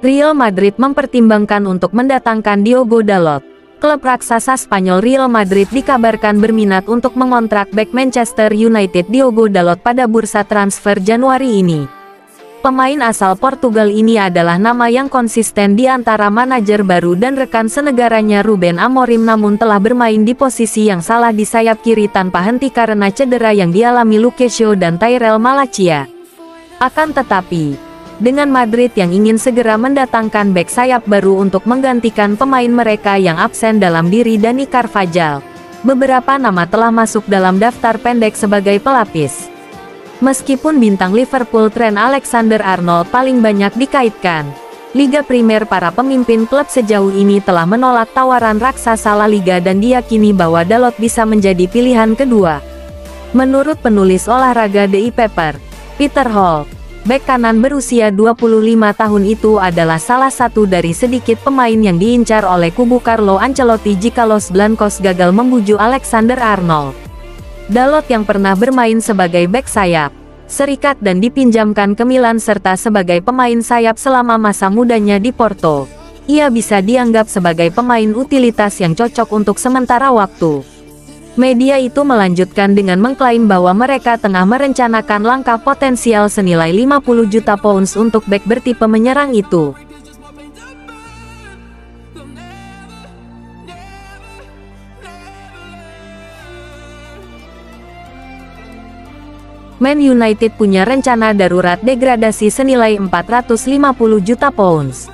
Real Madrid mempertimbangkan untuk mendatangkan Diogo Dalot. Klub raksasa Spanyol Real Madrid dikabarkan berminat untuk mengontrak bek Manchester United Diogo Dalot pada bursa transfer Januari ini. Pemain asal Portugal ini adalah nama yang konsisten di antara manajer baru dan rekan senegaranya Ruben Amorim, namun telah bermain di posisi yang salah di sayap kiri tanpa henti karena cedera yang dialami Luke Shaw dan Tyrell Malacia. Akan tetapi, dengan Madrid yang ingin segera mendatangkan bek sayap baru untuk menggantikan pemain mereka yang absen dalam diri Dani Carvajal, beberapa nama telah masuk dalam daftar pendek sebagai pelapis. Meskipun bintang Liverpool Trent Alexander-Arnold paling banyak dikaitkan, Liga Primer para pemimpin klub sejauh ini telah menolak tawaran raksasa La Liga dan diyakini bahwa Dalot bisa menjadi pilihan kedua. Menurut penulis olahraga The Paper, Peter Hall, bek kanan berusia 25 tahun itu adalah salah satu dari sedikit pemain yang diincar oleh kubu Carlo Ancelotti jika Los Blancos gagal membujuk Alexander-Arnold. Dalot yang pernah bermain sebagai bek sayap, serikat dan dipinjamkan ke Milan serta sebagai pemain sayap selama masa mudanya di Porto. Ia bisa dianggap sebagai pemain utilitas yang cocok untuk sementara waktu. Media itu melanjutkan dengan mengklaim bahwa mereka tengah merencanakan langkah potensial senilai 50 juta pounds untuk bek bertipe menyerang itu. Man United punya rencana darurat degradasi senilai 450 juta pounds.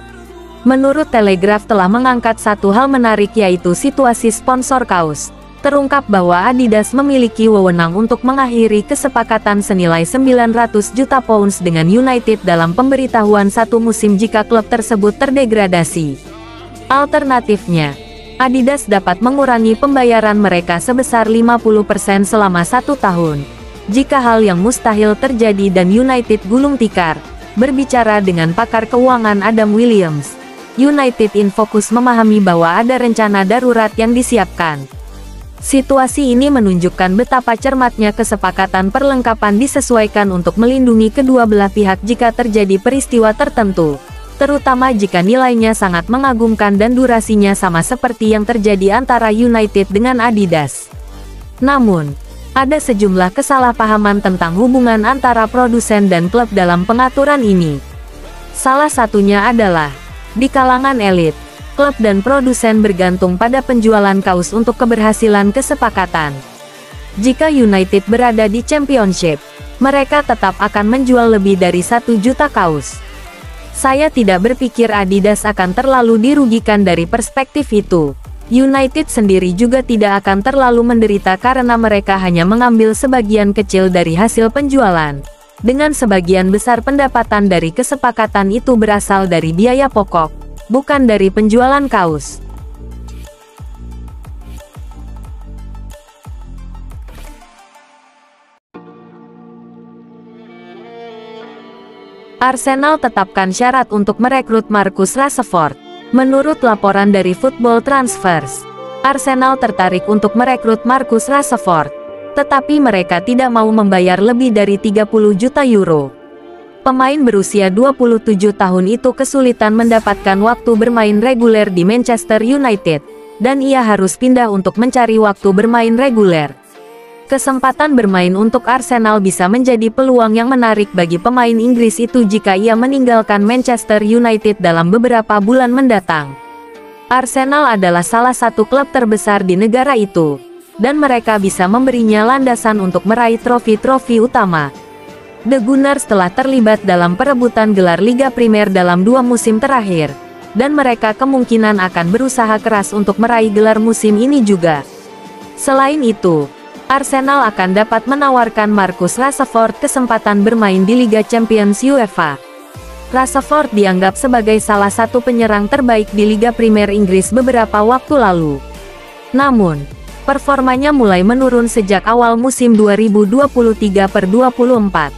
Menurut Telegraph telah mengangkat satu hal menarik, yaitu situasi sponsor kaos. Terungkap bahwa Adidas memiliki wewenang untuk mengakhiri kesepakatan senilai 900 juta pounds dengan United dalam pemberitahuan satu musim jika klub tersebut terdegradasi. Alternatifnya, Adidas dapat mengurangi pembayaran mereka sebesar 50% selama 1 tahun. Jika hal yang mustahil terjadi dan United gulung tikar, berbicara dengan pakar keuangan Adam Williams, United Infocus memahami bahwa ada rencana darurat yang disiapkan. Situasi ini menunjukkan betapa cermatnya kesepakatan perlengkapan disesuaikan untuk melindungi kedua belah pihak jika terjadi peristiwa tertentu, terutama jika nilainya sangat mengagumkan dan durasinya sama seperti yang terjadi antara United dengan Adidas. Namun, ada sejumlah kesalahpahaman tentang hubungan antara produsen dan klub dalam pengaturan ini. Salah satunya adalah, di kalangan elit, klub dan produsen bergantung pada penjualan kaos untuk keberhasilan kesepakatan. Jika United berada di Championship, mereka tetap akan menjual lebih dari 1 juta kaos. Saya tidak berpikir Adidas akan terlalu dirugikan dari perspektif itu. United sendiri juga tidak akan terlalu menderita karena mereka hanya mengambil sebagian kecil dari hasil penjualan. Dengan sebagian besar pendapatan dari kesepakatan itu berasal dari biaya pokok, bukan dari penjualan kaos. Arsenal tetapkan syarat untuk merekrut Marcus Rashford. Menurut laporan dari Football Transfers, Arsenal tertarik untuk merekrut Marcus Rashford, tetapi mereka tidak mau membayar lebih dari 30 juta euro. Pemain berusia 27 tahun itu kesulitan mendapatkan waktu bermain reguler di Manchester United, dan ia harus pindah untuk mencari waktu bermain reguler. Kesempatan bermain untuk Arsenal bisa menjadi peluang yang menarik bagi pemain Inggris itu jika ia meninggalkan Manchester United dalam beberapa bulan mendatang. Arsenal adalah salah satu klub terbesar di negara itu, dan mereka bisa memberinya landasan untuk meraih trofi-trofi utama. The Gunners telah terlibat dalam perebutan gelar Liga Primer dalam 2 musim terakhir, dan mereka kemungkinan akan berusaha keras untuk meraih gelar musim ini juga. Selain itu, Arsenal akan dapat menawarkan Marcus Rashford kesempatan bermain di Liga Champions UEFA. Rashford dianggap sebagai salah satu penyerang terbaik di Liga Primer Inggris beberapa waktu lalu. Namun, performanya mulai menurun sejak awal musim 2023/24.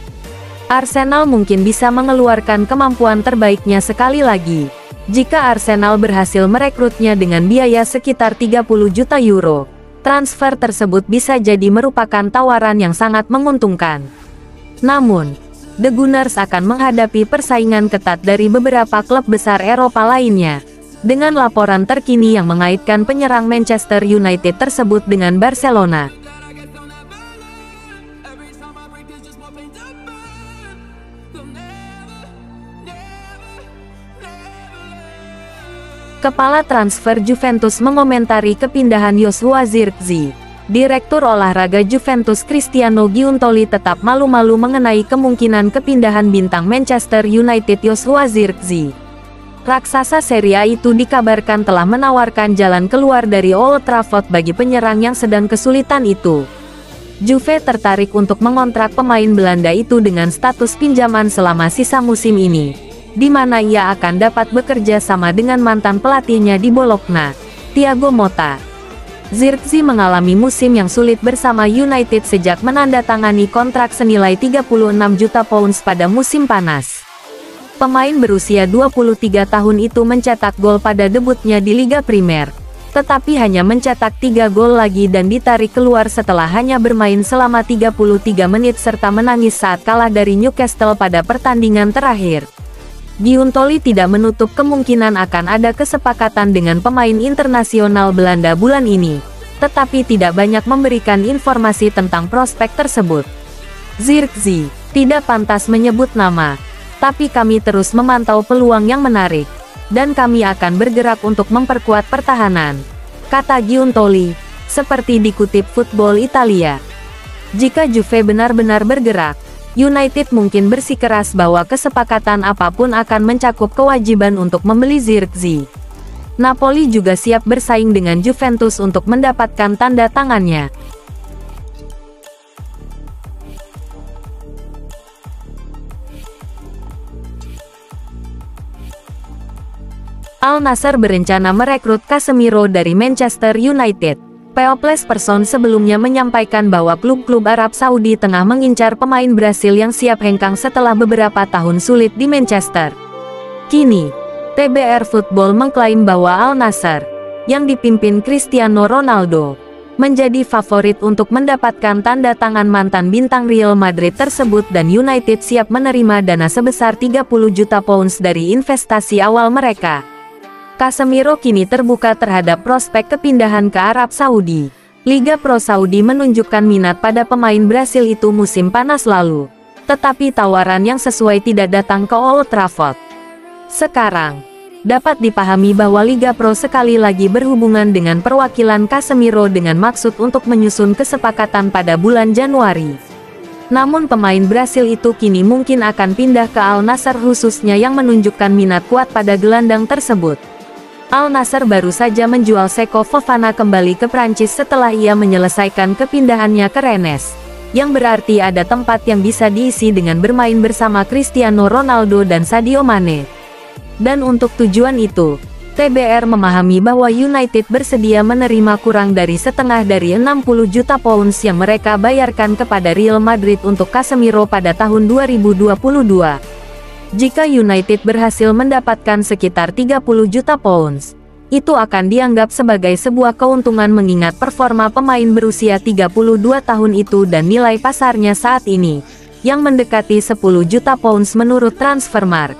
Arsenal mungkin bisa mengeluarkan kemampuan terbaiknya sekali lagi, jika Arsenal berhasil merekrutnya dengan biaya sekitar 30 juta euro. Transfer tersebut bisa jadi merupakan tawaran yang sangat menguntungkan. Namun, The Gunners akan menghadapi persaingan ketat dari beberapa klub besar Eropa lainnya. Dengan laporan terkini yang mengaitkan penyerang Manchester United tersebut dengan Barcelona. Kepala transfer Juventus mengomentari kepindahan Joshua Zirkzee. Direktur olahraga Juventus Cristiano Giuntoli tetap malu-malu mengenai kemungkinan kepindahan bintang Manchester United Joshua Zirkzee. Raksasa Serie A itu dikabarkan telah menawarkan jalan keluar dari Old Trafford bagi penyerang yang sedang kesulitan itu. Juve tertarik untuk mengontrak pemain Belanda itu dengan status pinjaman selama sisa musim ini, di mana ia akan dapat bekerja sama dengan mantan pelatihnya di Bologna, Thiago Motta. Zirkzee mengalami musim yang sulit bersama United sejak menandatangani kontrak senilai 36 juta pounds pada musim panas. Pemain berusia 23 tahun itu mencetak gol pada debutnya di Liga Primer, tetapi hanya mencetak 3 gol lagi dan ditarik keluar setelah hanya bermain selama 33 menit serta menangis saat kalah dari Newcastle pada pertandingan terakhir. Giuntoli tidak menutup kemungkinan akan ada kesepakatan dengan pemain internasional Belanda bulan ini, tetapi tidak banyak memberikan informasi tentang prospek tersebut. Zirkzee tidak pantas menyebut nama, tapi kami terus memantau peluang yang menarik, dan kami akan bergerak untuk memperkuat pertahanan, kata Giuntoli, seperti dikutip Football Italia. Jika Juve benar-benar bergerak, United mungkin bersikeras bahwa kesepakatan apapun akan mencakup kewajiban untuk membeli Zirkzee. Napoli juga siap bersaing dengan Juventus untuk mendapatkan tanda tangannya. Al Nassr berencana merekrut Casemiro dari Manchester United. People's Person sebelumnya menyampaikan bahwa klub-klub Arab Saudi tengah mengincar pemain Brasil yang siap hengkang setelah beberapa tahun sulit di Manchester. Kini, TBR Football mengklaim bahwa Al Nassr, yang dipimpin Cristiano Ronaldo, menjadi favorit untuk mendapatkan tanda tangan mantan bintang Real Madrid tersebut dan United siap menerima dana sebesar 30 juta pounds dari investasi awal mereka. Casemiro kini terbuka terhadap prospek kepindahan ke Arab Saudi. Liga Pro Saudi menunjukkan minat pada pemain Brasil itu musim panas lalu, tetapi tawaran yang sesuai tidak datang ke Old Trafford. Sekarang, dapat dipahami bahwa Liga Pro sekali lagi berhubungan dengan perwakilan Casemiro dengan maksud untuk menyusun kesepakatan pada bulan Januari. Namun pemain Brasil itu kini mungkin akan pindah ke Al Nassr khususnya yang menunjukkan minat kuat pada gelandang tersebut. Al Nassr baru saja menjual Seko Fofana kembali ke Prancis setelah ia menyelesaikan kepindahannya ke Rennes, yang berarti ada tempat yang bisa diisi dengan bermain bersama Cristiano Ronaldo dan Sadio Mane. Dan untuk tujuan itu, TBR memahami bahwa United bersedia menerima kurang dari setengah dari 60 juta pounds yang mereka bayarkan kepada Real Madrid untuk Casemiro pada tahun 2022. Jika United berhasil mendapatkan sekitar 30 juta pounds, itu akan dianggap sebagai sebuah keuntungan mengingat performa pemain berusia 32 tahun itu dan nilai pasarnya saat ini, yang mendekati 10 juta pounds menurut Transfermarkt.